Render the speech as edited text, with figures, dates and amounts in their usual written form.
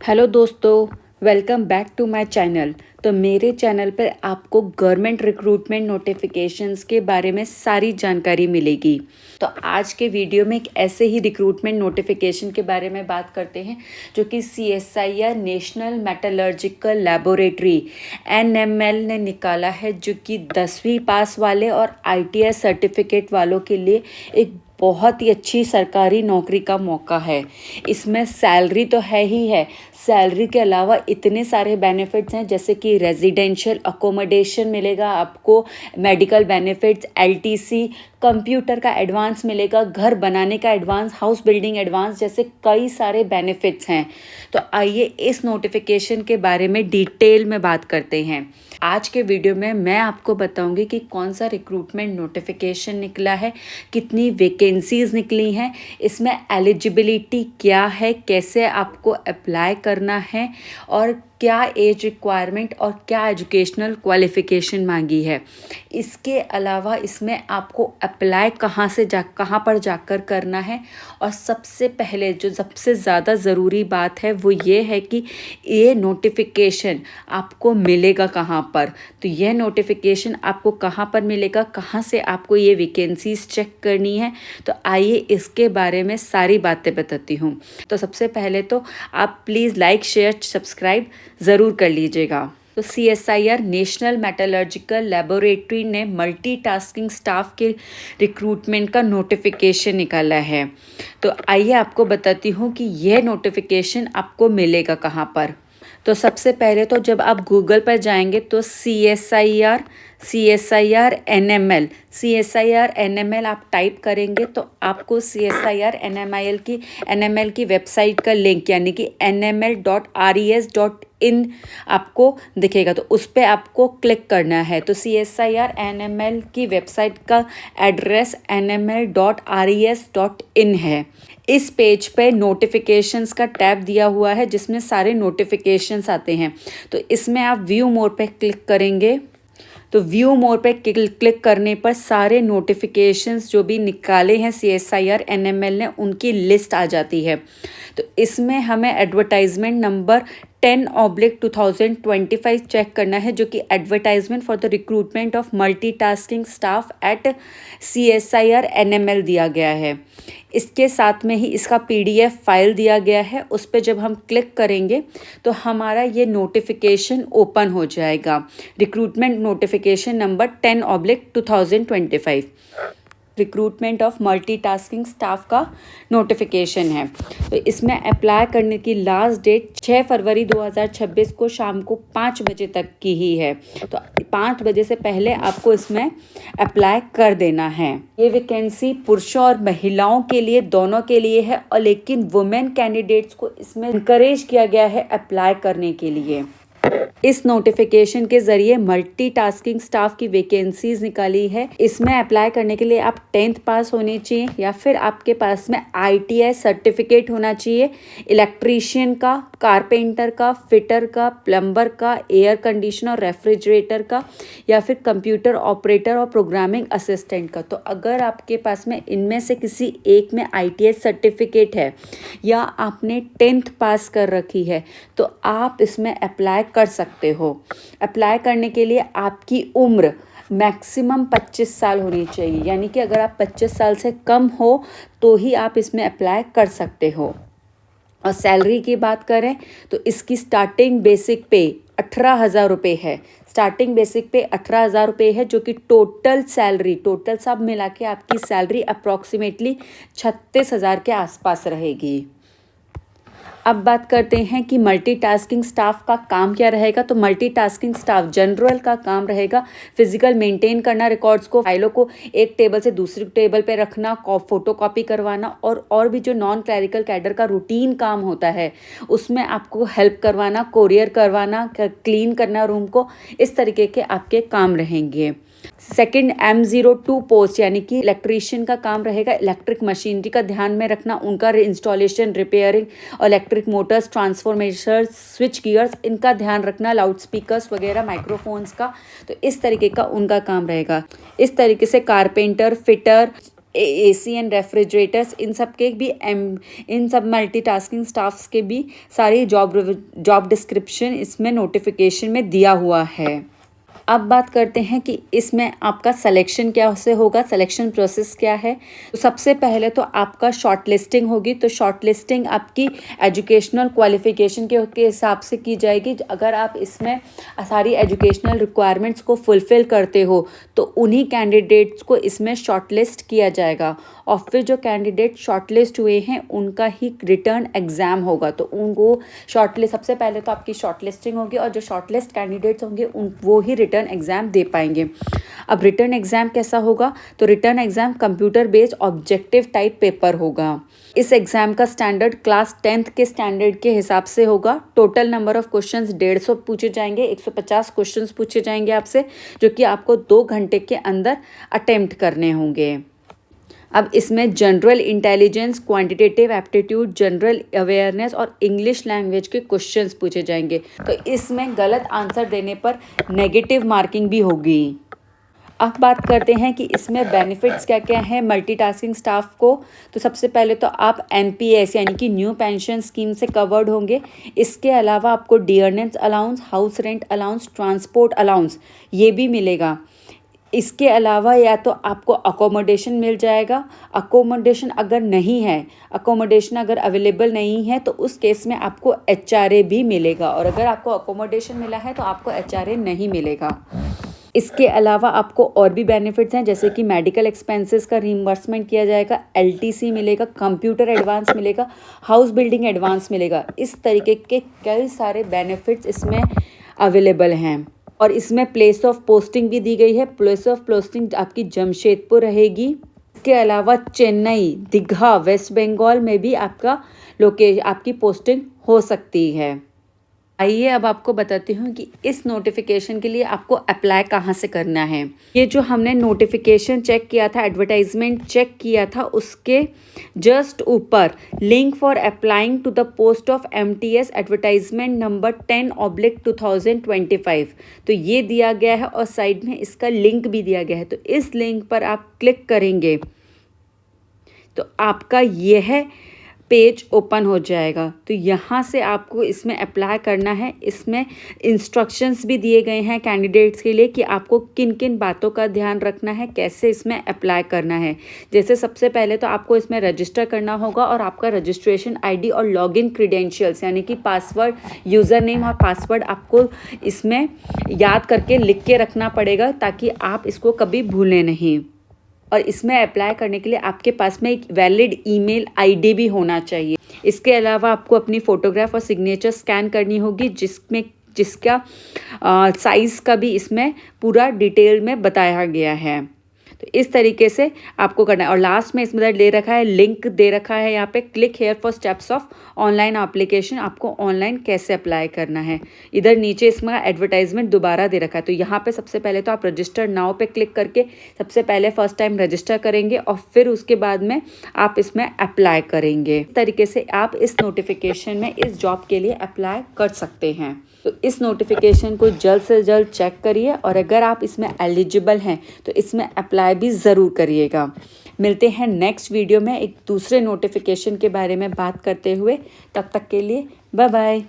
Hello दोस्तों, welcome back to my channel. तो मेरे चैनल पर आपको गवर्नमेंट रिक्रूटमेंट नोटिफिकेशंस के बारे में सारी जानकारी मिलेगी। तो आज के वीडियो में एक ऐसे ही रिक्रूटमेंट नोटिफिकेशन के बारे में बात करते हैं जो कि CSIR national metallurgical laboratory NML ने निकाला है, जो कि 10वीं पास वाले और ITS सर्टिफिकेट वालों के लिए एक बहुत ही अच्छी सरकारी नौकरी का मौका है। इसमें सैलरी तो है ही है, सैलरी के अलावा इतने सारे बेनिफिट्स हैं, जैसे कि रेजिडेंशियल अकोमोडेशन मिलेगा आपको, मेडिकल बेनिफिट्स, LTC, कंप्यूटर का एडवांस मिलेगा, घर बनाने का एडवांस, हाउस बिल्डिंग एडवांस, जैसे कई सारे बेनिफिट्स हैं। तो आइए इस नोटिफिकेशन के बारे में डिटेल में बात करते हैं। आज के वीडियो में मैं आपको बताऊंगी कि कौन सा रिक्रूटमेंट नोटिफिकेशन निकला है, कितनी वैकेंसीज निकली हैं, इसमें एलिजिबिलिटी क्या है, कैसे आपको अप्लाई करना है और क्या एज रिक्वायरमेंट और क्या एजुकेशनल क्वालिफ़िकेशन मांगी है। इसके अलावा इसमें आपको अप्लाई कहाँ पर जाकर करना है, और सबसे पहले जो सबसे ज़्यादा ज़रूरी बात है वो ये है कि ये नोटिफिकेशन आपको मिलेगा कहाँ पर। तो यह नोटिफिकेशन आपको कहाँ पर मिलेगा, कहाँ से आपको ये वैकेंसीज चेक करनी है, तो आइए इसके बारे में सारी बातें बताती हूँ। तो सबसे पहले तो आप प्लीज़ लाइक, शेयर, सब्सक्राइब ज़रूर कर लीजिएगा। तो CSIR नेशनल मेटलर्जिकल लेबोरेटरी ने मल्टीटास्किंग स्टाफ के रिक्रूटमेंट का नोटिफिकेशन निकाला है। तो आइए आपको बताती हूँ कि यह नोटिफिकेशन आपको मिलेगा कहाँ पर। तो सबसे पहले तो जब आप गूगल पर जाएंगे तो CSIR NML आप टाइप करेंगे तो आपको CSIR NML की वेबसाइट का लिंक यानी कि nml.res.in आपको दिखेगा। तो उस पर आपको क्लिक करना है। तो CSIR NML की वेबसाइट का एड्रेस nml.res.in है। इस पेज पे नोटिफिकेशंस का टैब दिया हुआ है जिसमें सारे नोटिफिकेशंस आते हैं। तो इसमें आप व्यू मोर पे क्लिक करेंगे। तो व्यू मोर पे क्लिक करने पर सारे नोटिफिकेशंस जो भी निकाले हैं CSIR NML ने, उनकी लिस्ट आ जाती है। तो इसमें हमें एडवर्टाइजमेंट नंबर 10/2025 चेक करना है, जो कि advertisement for the recruitment of multitasking staff at CSIR NML दिया गया है। इसके साथ में ही इसका PDF फाइल दिया गया है। उस पर जब हम क्लिक करेंगे तो हमारा ये नोटिफिकेशन ओपन हो जाएगा। Recruitment notification number 10/2025 recruitment of multitasking staff का नोटिफिकेशन है। तो इसमें अप्लाई करने की लास्ट डेट 6 फरवरी 2026 को शाम को 5 बजे तक की ही है। तो 5 बजे से पहले आपको इसमें अप्लाई कर देना है। ये वैकेंसी पुरुषों और महिलाओं के लिए, दोनों के लिए है, और लेकिन वुमेन कैंडिडेट्स को इसमें इनकरेज किया गया है अप्लाई करने के लिए। इस नोटिफिकेशन के जरिए मल्टीटास्किंग स्टाफ की वैकेंसीज निकाली है। इसमें अप्लाई करने के लिए आप 10th पास होने चाहिए या फिर आपके पास में ITI सर्टिफिकेट होना चाहिए। इलेक्ट्रीशियन का, कारपेंटर का, फिटर का, प्लम्बर का, एयर कंडीशनर, रेफ्रिजरेटर का, या फिर कंप्यूटर ऑपरेटर और प्रोग्रामिंग असिस्टेंट का। तो अगर आपके पास में इनमें से किसी एक में ITI सर्टिफिकेट है या आपने 10th पास कर रखी है तो आप इसमें अप्लाई कर सकते हो। अप्लाई करने के लिए आपकी उम्र मैक्सिमम 25 साल होनी चाहिए, यानी कि अगर आप 25 साल से कम हो तो ही आप इसमें अप्लाई कर सकते हो। और सैलरी की बात करें तो इसकी स्टार्टिंग बेसिक पे 18,000 रुपये है। स्टार्टिंग बेसिक पे 18,000 रुपये है, जो कि टोटल सब मिला के आपकी सैलरी अप्रॉक्सीमेटली 36,000 के आसपास रहेगी। अब बात करते हैं कि मल्टीटास्किंग स्टाफ का काम क्या रहेगा। तो मल्टीटास्किंग स्टाफ जनरल का काम रहेगा फिजिकल मेंटेन करना, रिकॉर्ड्स को, फाइलों को एक टेबल से दूसरी टेबल पे रखना, फोटो कॉपी करवाना, और भी जो नॉन क्लैरिकल कैडर का रूटीन काम होता है उसमें आपको हेल्प करवाना, कोरियर करवाना, क्लीन करना रूम को, इस तरीके के आपके काम रहेंगे। सेकंड M02 पोस्ट यानी कि इलेक्ट्रीशियन का काम रहेगा इलेक्ट्रिक मशीनरी का ध्यान में रखना, उनका इंस्टॉलेशन, रिपेयरिंग और electric Motors, transformations, switch gears, इनका ध्यान रखना, लाउड स्पीकर्स वगैरह, माइक्रोफोन्स का। तो इस तरीके का उनका काम रहेगा। इस तरीके से carpenter, fitter, AC and refrigerators, इन सब मल्टीटास्किंग स्टाफ्स के भी सारी जॉब डिस्क्रिप्शन इसमें नोटिफिकेशन में दिया हुआ है। अब बात करते हैं कि इसमें आपका सिलेक्शन क्या से होगा, सिलेक्शन प्रोसेस क्या है। तो सबसे पहले तो आपका शॉर्ट लिस्टिंग होगी। तो शॉर्ट लिस्टिंग आपकी एजुकेशनल क्वालिफिकेशन के हिसाब से की जाएगी। अगर आप इसमें सारी एजुकेशनल रिक्वायरमेंट्स को फुलफ़िल करते हो तो उन्हीं कैंडिडेट्स को इसमें शॉर्ट लिस्ट किया जाएगा, और फिर जो कैंडिडेट शॉर्ट लिस्ट हुए हैं उनका ही रिटर्न एग्ज़ाम होगा। तो उनको शॉर्ट लिस्ट, सबसे पहले तो आपकी शॉर्ट लिस्टिंग होगी, और जो शॉर्ट लिस्ट कैंडिडेट्स होंगे वो ही रिटर्न एग्ज़ाम दे पाएंगे। अब रिटर्न एग्ज़ाम कैसा होगा, तो written exam computer based objective type paper होगा। इस एग्ज़ाम का स्टैंडर्ड क्लास 10th के स्टैंडर्ड के हिसाब से होगा। टोटल नंबर ऑफ़ क्वेश्चंस 150 पूछे जाएंगे, 150 क्वेश्चंस पूछे जाएंगे आपसे, जो कि आपको 2 घंटे के अंदर अटेम्प्ट करने होंगे। अब इसमें general intelligence, quantitative aptitude, general awareness और इंग्लिश लैंग्वेज के क्वेश्चंस पूछे जाएंगे। तो इसमें गलत आंसर देने पर नेगेटिव मार्किंग भी होगी। अब बात करते हैं कि इसमें बेनिफिट्स क्या क्या हैं मल्टीटास्किंग स्टाफ को। तो सबसे पहले तो आप एनपीएस यानी कि न्यू पेंशन स्कीम से कवर्ड होंगे। इसके अलावा आपको dearness allowance, house rent allowance, transport allowance ये भी मिलेगा। इसके अलावा या तो आपको अकोमोडेशन मिल जाएगा। अकोमोडेशन अगर नहीं है, अकोमोडेशन अगर अवेलेबल नहीं है तो उस केस में आपको एचआरए भी मिलेगा, और अगर आपको अकोमोडेशन मिला है तो आपको एचआरए नहीं मिलेगा। इसके अलावा आपको और भी बेनिफिट्स हैं, जैसे कि मेडिकल एक्सपेंसेस का रीइंबर्समेंट किया जाएगा, एलटीसी मिलेगा, कंप्यूटर एडवांस मिलेगा, हाउस बिल्डिंग एडवांस मिलेगा। इस तरीके के कई सारे बेनिफिट्स इसमें अवेलेबल हैं। और इसमें प्लेस ऑफ पोस्टिंग भी दी गई है। प्लेस ऑफ पोस्टिंग आपकी जमशेदपुर रहेगी। इसके अलावा चेन्नई, दीघा, वेस्ट बंगाल में भी आपकी पोस्टिंग हो सकती है। आइए अब आपको बताती हूँ कि इस नोटिफिकेशन के लिए आपको अप्लाई कहाँ से करना है। ये जो हमने नोटिफिकेशन चेक किया था, एडवर्टाइजमेंट चेक किया था, उसके जस्ट ऊपर link for applying to the post of MTS advertisement number 10/2025 तो ये दिया गया है, और साइड में इसका लिंक भी दिया गया है। तो इस लिंक पर आप क्लिक करेंगे तो आपका यह पेज ओपन हो जाएगा। तो यहाँ से आपको इसमें अप्लाई करना है। इसमें इंस्ट्रक्शंस भी दिए गए हैं कैंडिडेट्स के लिए कि आपको किन किन बातों का ध्यान रखना है, कैसे इसमें अप्लाई करना है। जैसे सबसे पहले तो आपको इसमें रजिस्टर करना होगा, और आपका रजिस्ट्रेशन आईडी और लॉगिन क्रीडेंशियल्स यानी कि पासवर्ड, यूज़र नेम और पासवर्ड आपको इसमें याद करके लिख के रखना पड़ेगा, ताकि आप इसको कभी भूलें नहीं। और इसमें अप्लाई करने के लिए आपके पास में एक वैलिड ईमेल आईडी भी होना चाहिए। इसके अलावा आपको अपनी फ़ोटोग्राफ और सिग्नेचर स्कैन करनी होगी, जिसका साइज़ का भी इसमें पूरा डिटेल में बताया गया है। तो इस तरीके से आपको करना है। और लास्ट में इसमें दे रखा है, लिंक दे रखा है यहाँ पे, click here for steps of online application. आपको ऑनलाइन कैसे अप्लाई करना है। इधर नीचे इसमें एडवर्टाइजमेंट दोबारा दे रखा है। तो यहाँ पे सबसे पहले तो आप रजिस्टर नाउ पे क्लिक करके सबसे पहले फर्स्ट टाइम रजिस्टर करेंगे, और फिर उसके बाद में आप इसमें अप्लाई करेंगे। इस तरीके से आप इस नोटिफिकेशन में इस जॉब के लिए अप्लाई कर सकते हैं। तो इस नोटिफिकेशन को जल्द से जल्द चेक करिए, और अगर आप इसमें एलिजिबल हैं तो इसमें अप्लाई भी ज़रूर करिएगा। मिलते हैं नेक्स्ट वीडियो में एक दूसरे नोटिफिकेशन के बारे में बात करते हुए। तब तक के लिए बाय बाय।